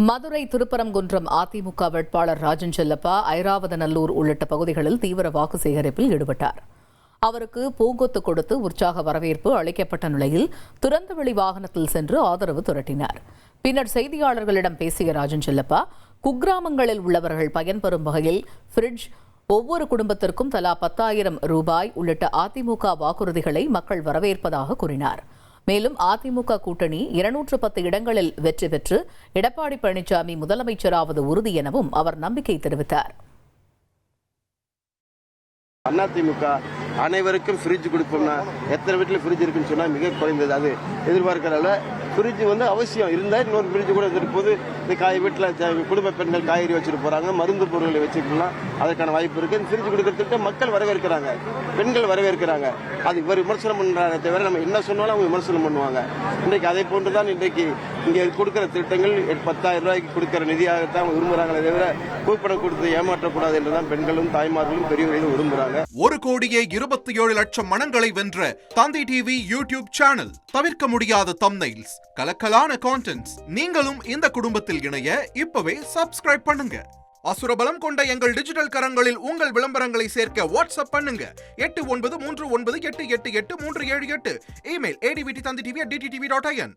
மதுரை திருப்பரங்குன்றம் அதிமுக வேட்பாளர் ராஜன் செல்லப்பா ஐராவதநல்லூர் உள்ளிட்ட பகுதிகளில் தீவிர வாக்கு சேகரிப்பில் ஈடுபட்டார். அவருக்கு பூங்கொத்து கொடுத்து உற்சாக வரவேற்பு அளிக்கப்பட்ட நிலையில் திறந்தவெளி வாகனத்தில் சென்று ஆதரவு திரட்டினார். பின்னர் செய்தியாளர்களிடம் பேசிய ராஜன் செல்லப்பா, குக்கிராமங்களில் உள்ளவர்கள் பயன்பெறும் வகையில் ஃப்ரிட்ஜ், ஒவ்வொரு குடும்பத்திற்கும் தலா 10,000 ரூபாய் உள்ளிட்ட அதிமுக வாக்குறுதிகளை மக்கள் வரவேற்பதாக கூறினார். மேலும் அதிமுக கூட்டணி 210 இடங்களில் வெற்றி பெற்று எடப்பாடி பழனிசாமி முதலமைச்சராவது உறுதி எனவும் அவர் நம்பிக்கை தெரிவித்தார். அதிமுக அனைவருக்கும் ஃப்ரிட்ஜ் கொடுப்போம்னா எத்தனை வீட்டில் ஃப்ரிட்ஜ் இருக்குன்னு சொன்னால் மிக குறைந்தது. அது எதிர்பார்க்கறதால ஃப்ரிட்ஜ் அவசியம் இருந்தால் இன்னொரு ஃப்ரிட்ஜ் கூட இருக்கும்போது இந்த வீட்டில் குடும்ப பெண்கள் காய்கறி வச்சுட்டு போகிறாங்க, மருந்து பொருட்களை வச்சுக்கலாம், அதற்கான வாய்ப்பு இருக்குது. இந்த ஃப்ரிட்ஜ் கொடுக்கறதுக்கு மக்கள் வரவேற்கிறாங்க, பெண்கள் வரவேற்கிறாங்க. அது இவர் விமர்சனம் பண்ணுறாங்க தவிர நம்ம என்ன சொன்னாலும் அவங்க விமர்சனம் பண்ணுவாங்க. இன்றைக்கு அதை போன்று தான் இன்றைக்கு இங்கே கொடுக்குற திட்டங்கள் 10,000 ரூபாய்க்கு கொடுக்குற நிதியாகத்தான் விரும்புகிறாங்களே தவிர கூப்பனை கொடுத்து ஏமாற்றக்கூடாது என்றுதான் பெண்களும் தாய்மார்களும் பெரியவர்களும் விரும்புகிறாங்க. 1,27,00,000 மனங்களை வென்ற தந்தி டிவி யூடியூப் சேனல். தவிர்க்க முடியாத தம்ப்நெயில்ஸ், கலக்கலான கான்டென்ட்ஸ். நீங்களும் இந்த குடும்பத்தில் இணைய இப்பவே சப்ஸ்கிரைப் பண்ணுங்க. அசுரபலம் கொண்ட எங்கள் டிஜிட்டல் கரங்களில் உங்கள் விளம்பரங்களை சேர்க்க வாட்ஸ்அப் பண்ணுங்க. 8939888838. Email advttv@dttv.in.